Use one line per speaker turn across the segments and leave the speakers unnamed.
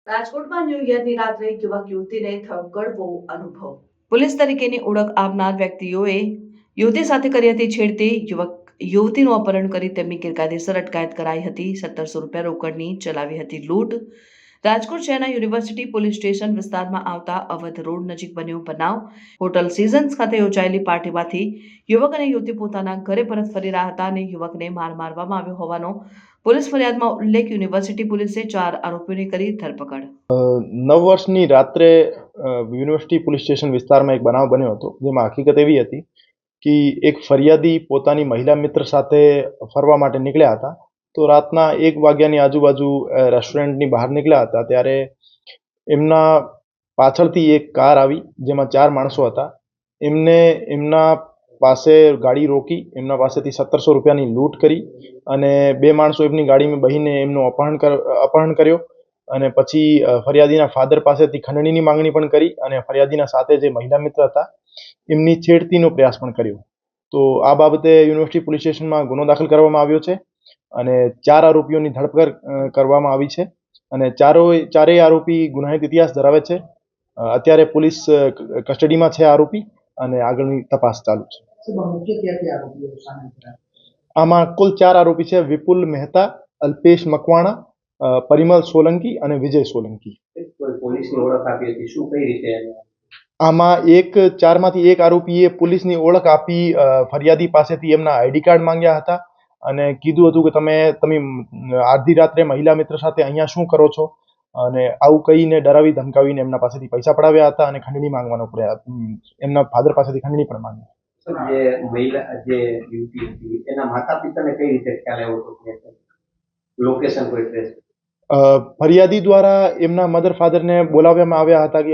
રાજકોટમાં ન્યૂ યરની રાત્રે યુવક યુવતીને થયો કડવો અનુભવ। પોલીસ તરીકેની ઓળખ આપનાર વ્યક્તિઓએ યુવતી સાથે કરી હતી છેડતી। યુવક યુવતીનું અપહરણ કરી તેમની ગેરકાયદેસર અટકાયત કરાઈ હતી। 1700 રૂપિયા રોકડની ચલાવી હતી લૂંટ। રાજકોટ શહેરના યુનિવર્સિટી પોલીસ સ્ટેશન વિસ્તારમાં આવતા અવધ રોડ નજીક બન્યો બનાવ। હોટલ સિઝન્સ ખાતે યોજાયેલી પાર્ટીમાંથી યુવક અને યુવતી પોતાના ઘરે પરત ફરી રહ્યા હતા અને યુવકને મારવામાં આવ્યો હોવાનો પોલીસ ફરિયાદમાં ઉલ્લેખ। યુનિવર્સિટી પોલીસે 4 આરોપીઓની કરી ધરપકડ।
9 વર્ષની રાત્રે યુનિવર્સિટી પોલીસ સ્ટેશન વિસ્તારમાં એક બનાવ બન્યો હતો, જેમાં હકીકત એવી હતી કે એક ફરિયાદી પોતાની મહિલા મિત્ર સાથે ફરવા માટે નીકળ્યા હતા। તો રાતના 1 વાગ્યાની આજુબાજુ રેસ્ટોરન્ટની બહાર નીકળ્યા હતા, ત્યારે એમના પાછળથી એક કાર આવી, જેમાં 4 માણસો હતા। એમને એમના પાસે ગાડી રોકી, એમના પાસેથી 1700 રૂપિયાની લૂંટ કરી અને 2 માણસો એમની ગાડીમાં બેસીને એમનું અપહરણ કર્યો અને પછી ફરિયાદીના ફાધર પાસેથી ખંડણીની માંગણી પણ કરી અને ફરિયાદીના સાથે જે મહિલા મિત્ર હતા એમની છેડતીનો પ્રયાસ પણ કર્યો। તો આ બાબતે યુનિવર્સિટી પોલીસ સ્ટેશનમાં ગુનો દાખલ કરવામાં આવ્યો છે અને 4 આરોપીઓની ધરપકડ કરવામાં આવી છે અને ચારેય આરોપી ગુનાહિત ઇતિહાસ ધરાવે છે। અત્યારે પોલીસ કસ્ટડીમાં છે આરોપી અને આગળની તપાસ ચાલુ છે। આમાં કુલ 4 આરોપી છે: વિપુલ મહેતા, અલ્પેશ મકવાણા, પરિમલ સોલંકી અને વિજય સોલંકી। આમાં 4 માંથી એક આરોપીએ પોલીસની ઓળખ આપી ફરિયાદી પાસેથી એમના આઈડી કાર્ડ માંગ્યા હતા અને કીધું હતું કે તમે આધી રાત્રે મહિલા મિત્ર સાથે અહીંયા શું કરો છો, અને આવું કહીને ડરાવી ધમકાવીને એમના પાસેથી પૈસા પડાવ્યા હતા અને ખંડણી માંગવાનો પ્રયાસ, એમના ફાધર પાસેથી ખંડણી પણ માંગી। ફરિયાદી દ્વારા એમના મધર ફાધરને બોલાવવામાં આવ્યા હતા કે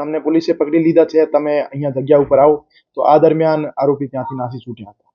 અમને પોલીસે પકડી લીધા છે, તમે અહીંયા જગ્યા ઉપર આવો। તો આ દરમિયાન આરોપી ત્યાંથી નાસી છૂટ્યા હતા।